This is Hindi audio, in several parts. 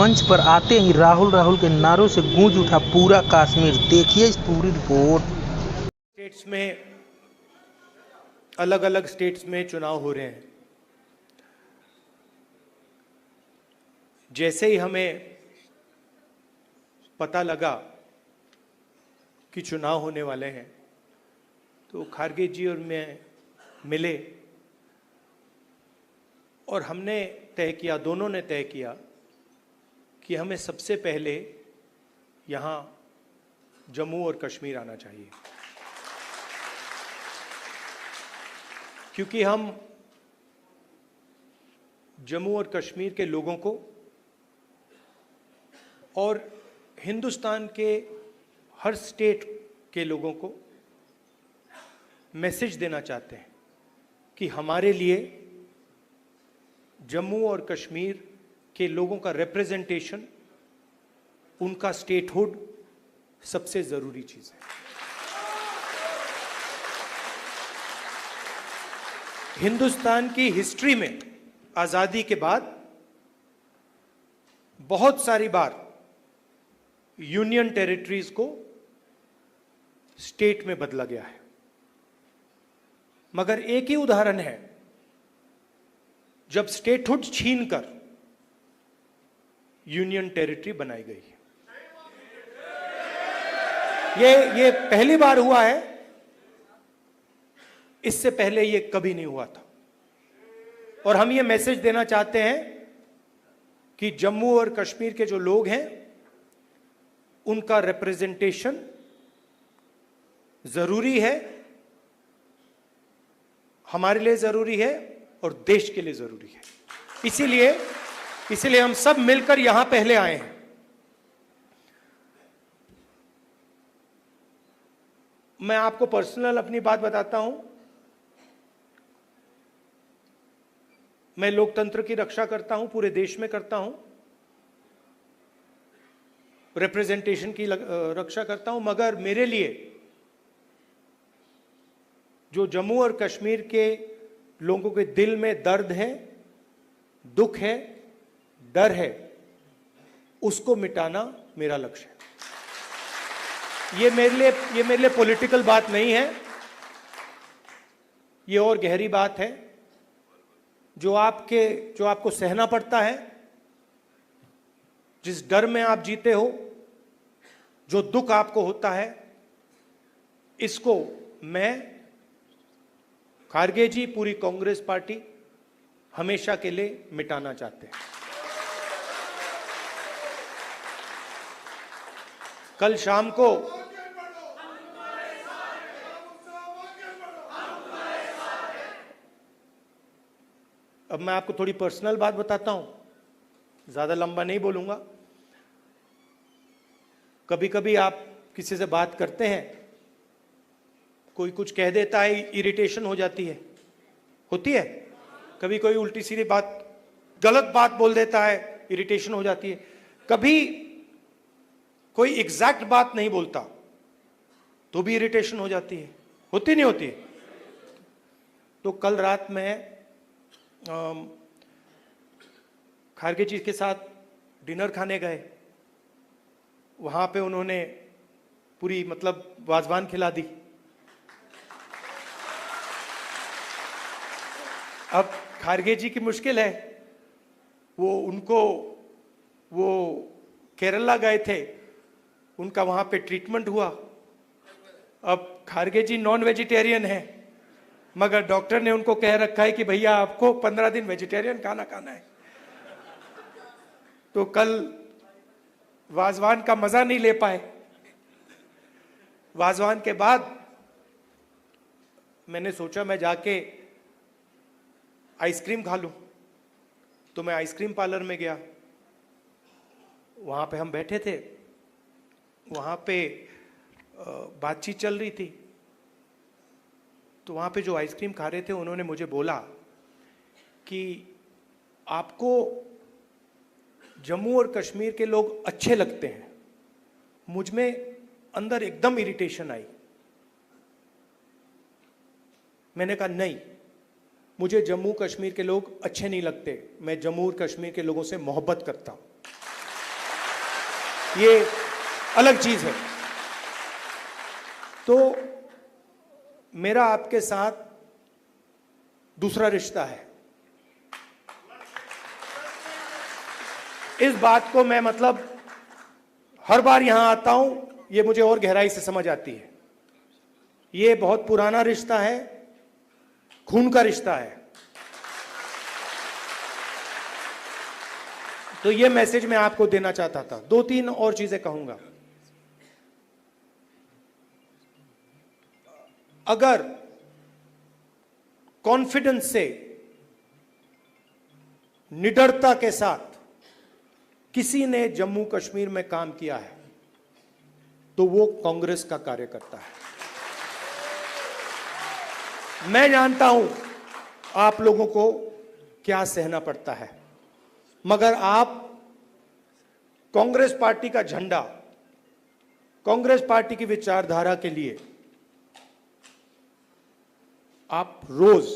मंच पर आते ही राहुल राहुल के नारों से गूंज उठा पूरा कश्मीर। देखिए इस पूरी रिपोर्ट। स्टेट्स में अलग अलग स्टेट्स में चुनाव हो रहे हैं। जैसे ही हमें पता लगा कि चुनाव होने वाले हैं तो खारगे जी और मैं मिले और हमने तय किया, दोनों ने तय किया कि हमें सबसे पहले यहाँ जम्मू और कश्मीर आना चाहिए, क्योंकि हम जम्मू और कश्मीर के लोगों को और हिंदुस्तान के हर स्टेट के लोगों को मैसेज देना चाहते हैं कि हमारे लिए जम्मू और कश्मीर के लोगों का रिप्रेजेंटेशन, उनका स्टेटहुड सबसे ज़रूरी चीज़ है। हिंदुस्तान की हिस्ट्री में आज़ादी के बाद बहुत सारी बार यूनियन टेरिटरीज को स्टेट में बदला गया है, मगर एक ही उदाहरण है जब स्टेटहुड छीनकर यूनियन टेरिटरी बनाई गई है। ये पहली बार हुआ है, इससे पहले ये कभी नहीं हुआ था। और हम ये मैसेज देना चाहते हैं कि जम्मू और कश्मीर के जो लोग हैं उनका रिप्रेजेंटेशन जरूरी है, हमारे लिए जरूरी है और देश के लिए जरूरी है। इसीलिए हम सब मिलकर यहां पहले आए हैं। मैं आपको पर्सनल अपनी बात बताता हूं। मैं लोकतंत्र की रक्षा करता हूं, पूरे देश में करता हूं, रिप्रेजेंटेशन की रक्षा करता हूं, मगर मेरे लिए जो जम्मू और कश्मीर के लोगों के दिल में दर्द है, दुख है, डर है, उसको मिटाना मेरा लक्ष्य है। ये मेरे लिए पॉलिटिकल बात नहीं है, ये और गहरी बात है। जो आपको सहना पड़ता है, जिस डर में आप जीते हो, जो दुख आपको होता है, इसको मैं, खारगे जी, पूरी कांग्रेस पार्टी हमेशा के लिए मिटाना चाहते हैं। कल शाम को अब मैं आपको थोड़ी पर्सनल बात बताता हूं, ज्यादा लंबा नहीं बोलूंगा। कभी कभी आप किसी से बात करते हैं, कोई कुछ कह देता है, इरिटेशन हो जाती है, होती है। कभी कोई उल्टी सीधी बात, गलत बात बोल देता है, इरिटेशन हो जाती है। कभी कोई एग्जैक्ट बात नहीं बोलता तो भी इरिटेशन हो जाती है, होती नहीं होती। तो कल रात में खारगे जी के साथ डिनर खाने गए। वहां पे उन्होंने पूरी वाजवान खिला दी। अब खारगे जी की मुश्किल है, वो केरला गए थे, उनका वहां पे ट्रीटमेंट हुआ। अब खारगे जी नॉन वेजिटेरियन है, मगर डॉक्टर ने उनको कह रखा है कि भैया आपको 15 दिन वेजिटेरियन खाना खाना है। तो कल वाजवान का मजा नहीं ले पाए। वाजवान के बाद मैंने सोचा मैं जाके आइसक्रीम खा लूं, तो मैं आइसक्रीम पार्लर में गया। वहां पे हम बैठे थे, वहां पे बातचीत चल रही थी। तो वहां पे जो आइसक्रीम खा रहे थे, उन्होंने मुझे बोला कि आपको जम्मू और कश्मीर के लोग अच्छे लगते हैं। मुझ में अंदर एकदम इरिटेशन आई। मैंने कहा नहीं, मुझे जम्मू कश्मीर के लोग अच्छे नहीं लगते, मैं जम्मू और कश्मीर के लोगों से मोहब्बत करता हूं। ये अलग चीज है। तो मेरा आपके साथ दूसरा रिश्ता है। इस बात को मैं मतलब हर बार यहां आता हूं, ये मुझे और गहराई से समझ आती है। ये बहुत पुराना रिश्ता है, खून का रिश्ता है। तो ये मैसेज मैं आपको देना चाहता था। 2-3 और चीजें कहूंगा। अगर कॉन्फिडेंस से, निडरता के साथ किसी ने जम्मू कश्मीर में काम किया है तो वो कांग्रेस का कार्यकर्ता है। मैं जानता हूं आप लोगों को क्या सहना पड़ता है, मगर आप कांग्रेस पार्टी का झंडा, कांग्रेस पार्टी की विचारधारा के लिए आप रोज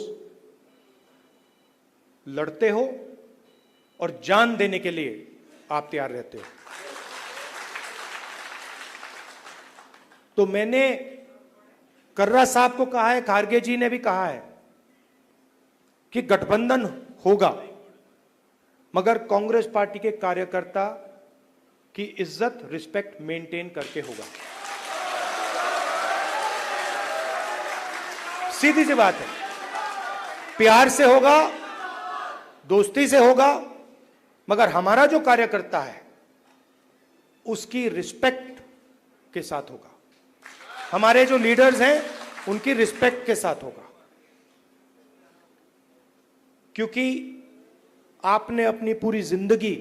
लड़ते हो और जान देने के लिए आप तैयार रहते हो। तो मैंने कर्रा साहब को कहा है, खारगे जी ने भी कहा है कि गठबंधन होगा, मगर कांग्रेस पार्टी के कार्यकर्ता की इज्जत, रिस्पेक्ट मेंटेन करके होगा। सीधी सी बात है। प्यार से होगा, दोस्ती से होगा, मगर हमारा जो कार्यकर्ता है उसकी रिस्पेक्ट के साथ होगा। हमारे जो लीडर्स हैं उनकी रिस्पेक्ट के साथ होगा। क्योंकि आपने अपनी पूरी जिंदगी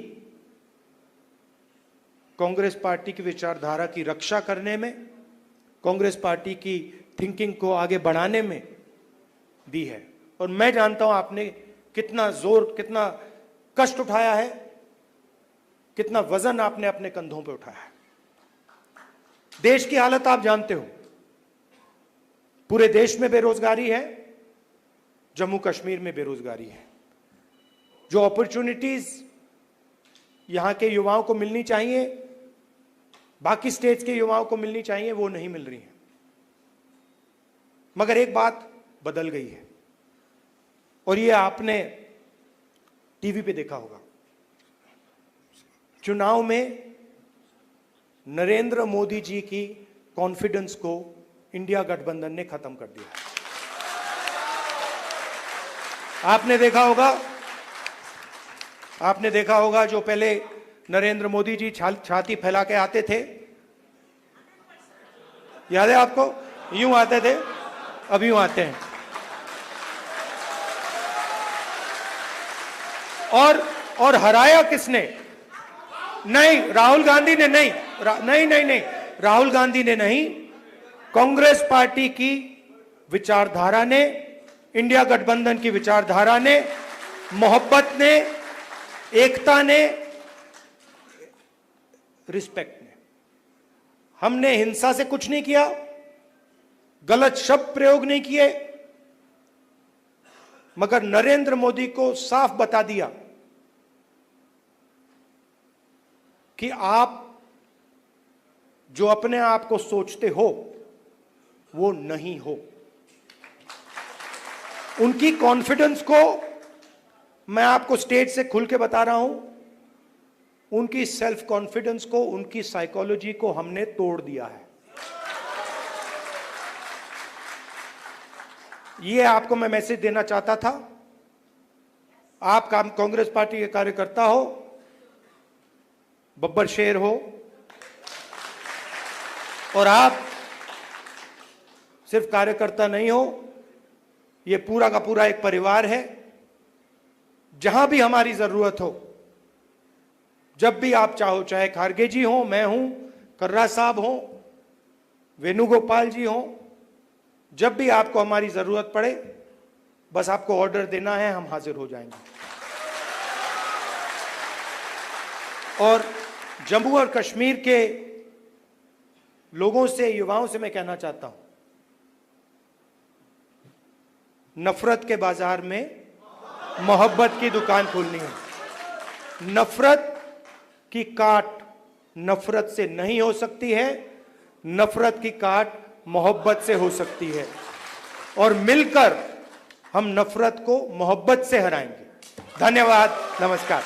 कांग्रेस पार्टी की विचारधारा की रक्षा करने में, कांग्रेस पार्टी की थिंकिंग को आगे बढ़ाने में दी है। और मैं जानता हूं आपने कितना जोर, कितना कष्ट उठाया है, कितना वजन आपने अपने कंधों पे उठाया है। देश की हालत आप जानते हो। पूरे देश में बेरोजगारी है, जम्मू कश्मीर में बेरोजगारी है। जो अपॉर्चुनिटीज यहां के युवाओं को मिलनी चाहिए, बाकी स्टेट्स के युवाओं को मिलनी चाहिए, वो नहीं मिल रही है। मगर एक बात बदल गई है और ये आपने टीवी पे देखा होगा। चुनाव में नरेंद्र मोदी जी की कॉन्फिडेंस को इंडिया गठबंधन ने खत्म कर दिया। आपने देखा होगा जो पहले नरेंद्र मोदी जी छाती फैला के आते थे, याद है आपको? यूं आते थे, अब यूं आते हैं। और हराया किसने? नहीं, राहुल गांधी ने नहीं, नहीं, राहुल गांधी ने नहीं, कांग्रेस पार्टी की विचारधारा ने, इंडिया गठबंधन की विचारधारा ने, मोहब्बत ने, एकता ने, रिस्पेक्ट ने। हमने हिंसा से कुछ नहीं किया, गलत शब्द प्रयोग नहीं किए, मगर नरेंद्र मोदी को साफ बता दिया कि आप जो अपने आप को सोचते हो वो नहीं हो। उनकी कॉन्फिडेंस को मैं आपको स्टेज से खुल के बता रहा हूं, उनकी सेल्फ कॉन्फिडेंस को, उनकी साइकोलॉजी को हमने तोड़ दिया है। ये आपको मैं मैसेज देना चाहता था। आप कांग्रेस पार्टी के कार्यकर्ता हो, बब्बर शेर हो, और आप सिर्फ कार्यकर्ता नहीं हो, ये पूरा का पूरा एक परिवार है। जहां भी हमारी जरूरत हो, जब भी आप चाहो, चाहे खारगे जी हो, मैं हूं, कर्रा साहब हो, वेणुगोपाल जी हो, जब भी आपको हमारी जरूरत पड़े, बस आपको ऑर्डर देना है, हम हाजिर हो जाएंगे। और जम्मू और कश्मीर के लोगों से, युवाओं से मैं कहना चाहता हूं, नफरत के बाजार में मोहब्बत की दुकान खोलनी है। नफरत की काट नफरत से नहीं हो सकती है। नफरत की काट मोहब्बत से हो सकती है, और मिलकर हम नफरत को मोहब्बत से हराएंगे। धन्यवाद, नमस्कार।